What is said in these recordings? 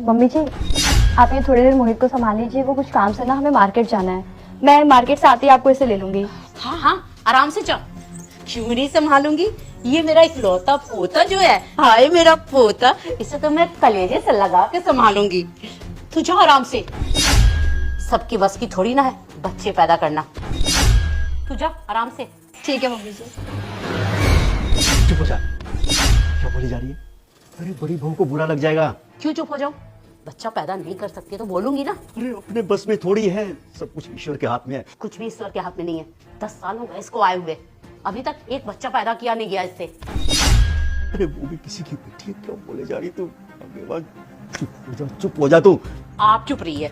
Mummy जी, आप ये थोड़ी देर मोहित को संभाल लीजिए, वो कुछ काम से ना हमें मार्केट जाना है। मैं मार्केट से आते ही आपको इसे ले लूंगी। हाँ हाँ, आराम से जाओ। क्यों नहीं संभालूंगी? ये मेरा इकलौता पोता जो है, हाय मेरा पोता, इसे तो मैं कलेजे से लगा के संभालूंगी। तू जाओ आराम से। सबकी बस की थोड़ी ना है बच्चे पैदा करना। तू जा आराम से। ठीक है मम्मी जी। चुप हो जा। क्या बोली जा रही है? अरे बड़ी बहू को बुरा लग जाएगा। क्यों चुप हो जाऊं? बच्चा पैदा नहीं कर सकती तो बोलूंगी ना। अरे अपने बस में थोड़ी है, सब कुछ ईश्वर के हाथ में है। कुछ भी ईश्वर के हाथ में नहीं है। 10 साल हो गए इसको आए हुए, अभी तक एक बच्चा पैदा किया नहीं गया इससे। अरे वो भी किसी की बेटी है, क्या बोले जा रही तू? चुप हो जा, चुप हो जा तू। आप चुप रही है,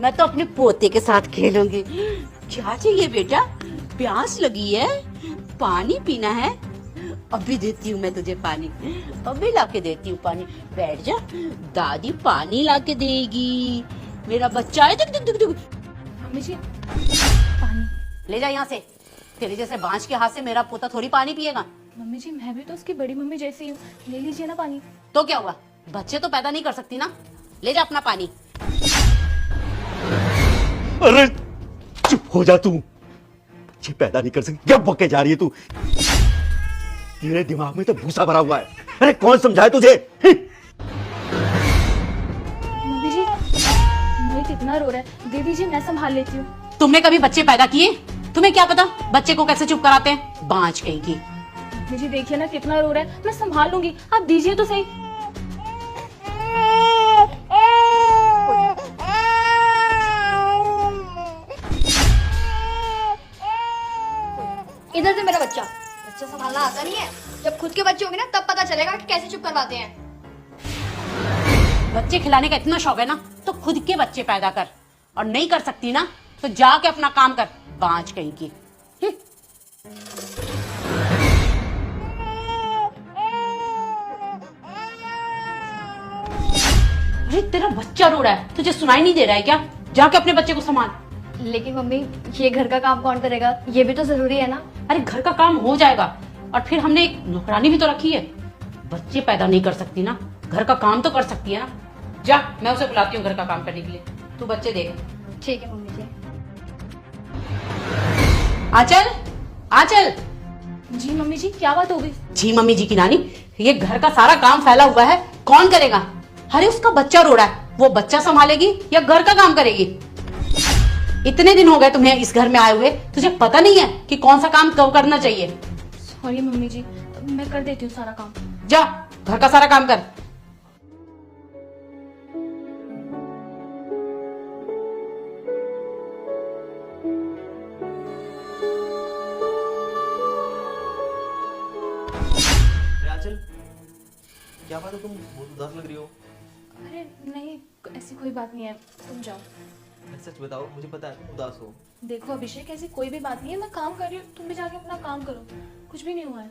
मैं तो अपने पोते के साथ खेलूंगी। क्या चाहिए बेटा? प्यास लगी है, पानी पीना है? अभी देती हूँ मैं तुझे पानी, अभी लाके देती हूँ पानी। बैठ जा, दादी पानी लाके देगी। मेरा बच्चा है। दुक दुक दुक दुक। मम्मी जी पानी। ले जा यहाँ से। तेरे जैसे बांझ के हाथ से मेरा पोता थोड़ी पानी पिएगा। मम्मी जी मैं भी तो उसकी बड़ी मम्मी जैसी हूँ, ले लीजिए ना पानी। तो क्या हुआ, बच्चे तो पैदा नहीं कर सकती ना। ले जा अपना पानी। अरे चुप हो जा तू। बच्चे पैदा नहीं कर सकती, क्या बके जा रही है तू? तेरे दिमाग में तो भूसा भरा हुआ है। अरे कौन समझाए तुझे? मम्मी जी मोहित इतना रो रहा है, दे दीजिए मैं संभाल लेती हूँ। तुमने कभी बच्चे पैदा किए? तुम्हें क्या पता बच्चे को कैसे चुप कराते हैं? बांझ कहीं की। मम्मी जी देखिए ना कितना रो रहा है, मैं संभाल लूंगी, आप दीजिए तो सही। इधर से मेरा बच्चा। बच्चा संभालना आता नहीं है। जब खुद के बच्चे होंगे ना तब पता चलेगा कि कैसे चुप करवाते हैं। बच्चे खिलाने का इतना शौक है ना तो खुद के बच्चे पैदा कर, और नहीं कर सकती ना तो जाके अपना काम कर, बांझ कहीं की। अरे तेरा बच्चा रो रहा है, तुझे सुनाई नहीं दे रहा है क्या? जाके अपने बच्चे को संभाल। लेकिन मम्मी ये घर का काम कौन करेगा, ये भी तो जरूरी है ना। अरे घर का काम हो जाएगा, और फिर हमने एक नौकरानी भी तो रखी है। बच्चे पैदा नहीं कर सकती ना, घर का काम तो कर सकती है ना। जा, मैं उसे बुलाती हूँ घर का काम करने के लिए। तू बच्चे देख। ठीक है मम्मी जी। आचल, आचल। जी मम्मी जी क्या बात हो गई? जी मम्मी जी की नानी, ये घर का सारा काम फैला हुआ है, कौन करेगा? अरे उसका बच्चा रो रहा है, वो बच्चा संभालेगी या घर का काम करेगी? इतने दिन हो गए तुम्हें इस घर में आए हुए, तुझे पता नहीं है कि कौन सा काम कब करना चाहिए? सॉरी मम्मी जी, मैं कर देती हूँ सारा काम। जा, घर का सारा काम कर। आंचल, क्या बात है? तुम बहुत उदास लग रही हो। अरे नहीं ऐसी कोई बात नहीं है, तुम जाओ। सच बताओ, मुझे पता है तुम उदास हो। देखो अभिषेक ऐसी कोई भी बात नहीं है, मैं काम कर रही हूँ, तुम भी जाके अपना काम करो, कुछ भी नहीं हुआ है।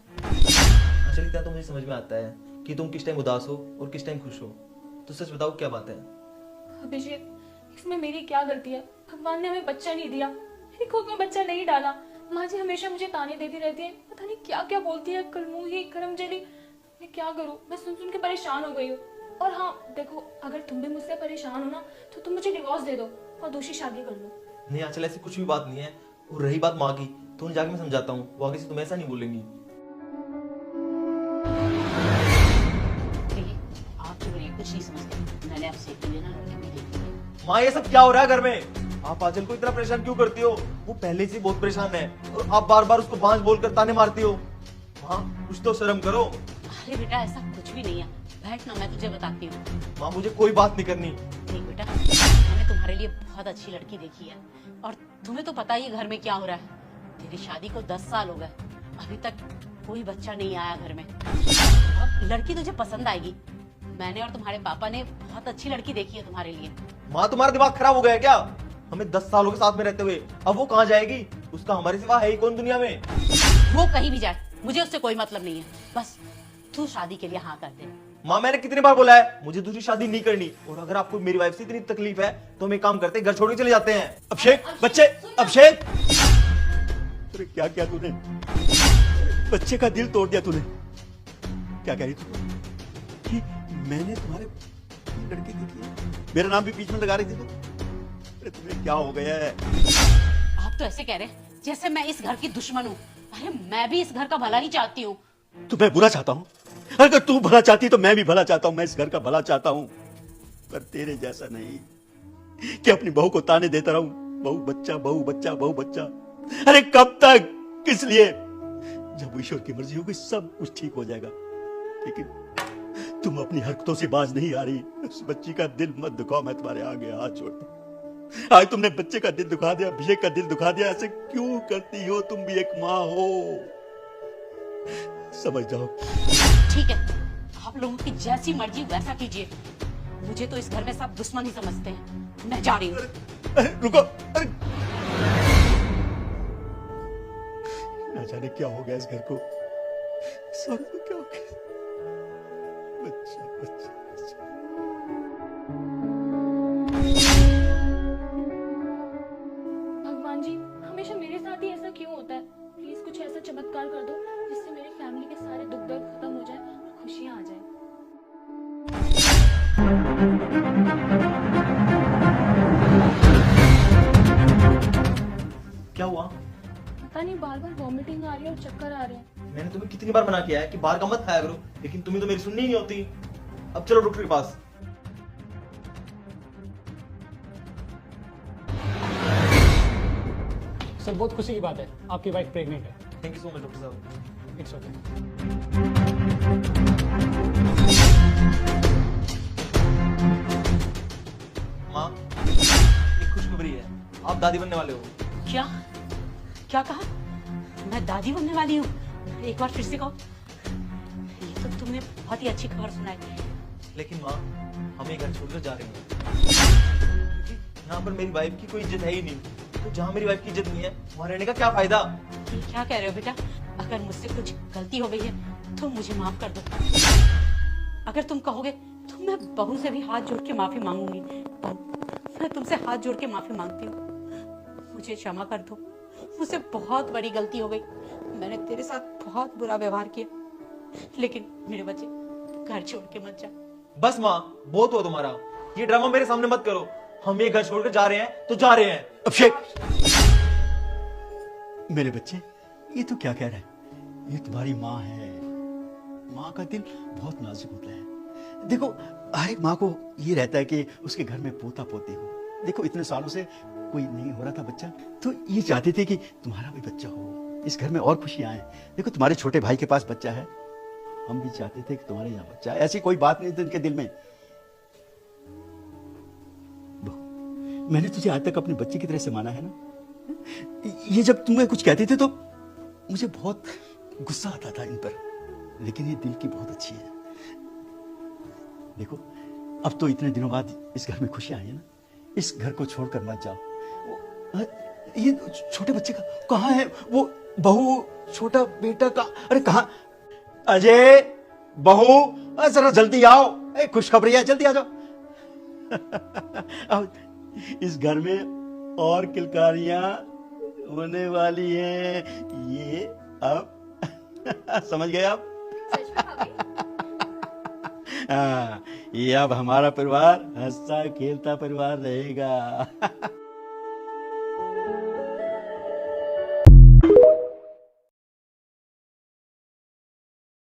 आंचल, क्या तो मुझे समझ में आता है कि तुम किस टाइम उदास हो और किस टाइम खुश हो। तो सच बताओ क्या बात है? अभिषेक इसमें मेरी क्या गलती है? भगवान ने हमें बच्चा नहीं दिया, मेरी खुद में बच्चा नहीं डाला। माँ जी हमेशा मुझे ताने देती रहती है, पता नहीं क्या क्या बोलती है, कलमुही करमजली। मैं क्या करूँ, मैं सुन सुन के परेशान हो गई हूँ। और हाँ देखो, अगर तुम भी मुझसे परेशान हो ना तो तुम मुझे डिवोर्स दे दो और दूसरी शादी कर लो। नहीं आंचल, ऐसी कुछ भी बात नहीं है। और रही बात माँ की, तो उन्हें जाके मैं समझाता हूँ, वो आगे से तुम ऐसा नहीं बोलेंगी। आप तो कुछ नहीं समझते, मैंने आपसे माँ ये सब क्या हो रहा है घर में? आप आंचल को इतना परेशान क्यों करती हो? वो पहले से बहुत परेशान है और आप बार बार उसको बांझ बोलकर ताने मारती हो। माँ कुछ तो शर्म करो। अरे बेटा ऐसा कुछ भी नहीं है, बैठ ना, मैं तुझे बताती हूँ। माँ मुझे कोई बात नहीं करनी। नहीं बेटा, मैंने तुम्हारे लिए बहुत अच्छी लड़की देखी है, और तुम्हें तो पता ही है घर में क्या हो रहा है। तेरी शादी को 10 साल हो गए, अभी तक कोई बच्चा नहीं आया घर में। अब लड़की तुझे पसंद आएगी। मैंने और तुम्हारे पापा ने बहुत अच्छी लड़की देखी है तुम्हारे लिए। माँ तुम्हारा दिमाग खराब हो गया है क्या? हमें 10 सालों के साथ में रहते हुए अब वो कहाँ जाएगी? उसका हमारे सिवा है ही कौन दुनिया में? वो कहीं भी जाए, मुझे उससे कोई मतलब नहीं है। बस तू शादी के लिए हाँ कर दे। माँ मैंने कितनी बार बोला है मुझे दूसरी शादी नहीं करनी। और अगर आपको मेरी वाइफ से इतनी तकलीफ है तो हम एक काम करते हैं, घर छोड़ के चले जाते हैं। अभिषेक बच्चे, अभिषेक अरे क्या क्या तूने? बच्चे का दिल तोड़ दिया तूने। क्या कह रही तू? कि मैंने तुम्हारे ये लड़की देखिए, मेरा नाम भी बीच में लगा रही थी तो। अरे तुम्हें क्या हो गया है? आप तो ऐसे कह रहे हैं जैसे मैं इस घर की दुश्मन हूँ। अरे मैं भी इस घर का भला ही चाहती हूँ। तो मैं बुरा चाहता हूँ? अगर तू भला चाहती तो मैं भी भला चाहता हूँ, मैं इस घर का भला चाहता हूँ, पर तेरे जैसा नहीं कि अपनी बहू को ताने देता रहूं, बहू बच्चा बहू बच्चा बहू बच्चा। अरे कब तक? किस लिए? जब ईश्वर की मर्जी होगी सब कुछ ठीक हो जाएगा। लेकिन तुम अपनी हरकतों से बाज नहीं आ रही। उस बच्ची का दिल मत दुखाओ, मैं तुम्हारे आगे हाथ जोड़ता हूं। आज तुमने बच्चे का दिल दुखा दिया, अभिषेक का दिल दुखा दिया। ऐसे क्यों करती हो? तुम भी एक माँ हो, समझ जाओ। ठीक है, आप लोगों की जैसी मर्जी वैसा कीजिए। मुझे तो इस घर में सब दुश्मन ही समझते हैं। मैं जा रही हूँ। अरे रुको, अरे ना जाने क्या हो गया इस घर को, सब को क्या हो गया? बच्चा बच्चा बच्चा। भगवान जी, हमेशा मेरे साथ ही ऐसा क्यों होता है? प्लीज कुछ ऐसा चमत्कार कर दो जिससे मेरी फैमिली के सारे दुख दर्द खत्म हो जाए और खुशियां आ जाए। क्या हुआ? पता नहीं, बार बार वॉमिटिंग आ रही है और चक्कर आ रहे हैं। मैंने तुम्हें कितनी बार मना किया है कि बाहर का मत खाया करो, लेकिन तुम्हें तो मेरी सुननी ही नहीं होती। अब चलो डॉक्टर के पास। सर बहुत खुशी की बात है, आपकी वाइफ प्रेग्नेंट है। Thank you so much doctor साहब। It's okay. माँ, एक खुशखबरी है, आप दादी बनने वाले हो। क्या क्या कहा? मैं दादी बनने वाली हूँ? एक बार फिर से कहो। ये तो तुमने बहुत ही अच्छी खबर सुनाई। लेकिन माँ, हम ये घर छोड़कर जा रहे हैं। यहाँ पर मेरी वाइफ की कोई इज्जत है ही नहीं, तो जहाँ मेरी वाइफ की इज्जत नहीं है वहाँ रहने का क्या फायदा? ये क्या कह रहे हो बेटा? अगर मुझसे कुछ गलती हो गई है तो मुझे माफ कर दो। अगर तुम कहोगे तो मैं बहू से भी हाथ जोड़ के माफी मांगूंगी। बहू, मैं तुमसे हाथ जोड़ के माफी मांगती हूँ, मुझे क्षमा कर दो। मुझसे बहुत बड़ी गलती हो गई, मैंने तेरे साथ बहुत बुरा व्यवहार किया। लेकिन मेरे बच्चे, घर छोड़ के मत जा। बस माँ, बहुत हुआ तुम्हारा। ये ड्रामा मेरे सामने मत करो। हम ये घर छोड़कर जा रहे हैं तो जा रहे हैं। अभिषेक, मेरे बच्चे, ये तू क्या कह रहा है? ये तुम्हारी माँ है। माँ का दिल बहुत नाजुक होता है। देखो, हर एक माँ को ये रहता है कि उसके घर में पोता पोती हो। देखो, इतने सालों से कोई नहीं हो रहा था बच्चा, तो ये चाहते थे कि तुम्हारा भी बच्चा हो, इस घर में और खुशियां आए। देखो, तुम्हारे छोटे भाई के पास बच्चा है, हम भी चाहते थे कि तुम्हारे यहाँ बच्चा है। ऐसी कोई बात नहीं थी उनके दिल में। मैंने तुझे आज तक अपने बच्चे की तरह से माना है ना। ये जब तुम्हें कुछ कहते थे तो मुझे बहुत गुस्सा आता था इन पर, लेकिन ये दिल की बहुत अच्छी है। देखो, अब तो इतने दिनों बाद इस घर में खुशियां आई है ना, इस घर को छोड़कर मत जाओ। ये छोटे बच्चे का कहाँ है? वो बहू, छोटा बेटा का, अरे कहाँ? अजय, बहू, जरा जल्दी आओ, खुशखबरी है, जल्दी आ जाओ। आओ, इस घर में और किलकारियां होने वाली हैं। ये अब समझ गए आप? सच में भाभी? हाँ, ये अब हमारा परिवार हंसता खेलता परिवार रहेगा।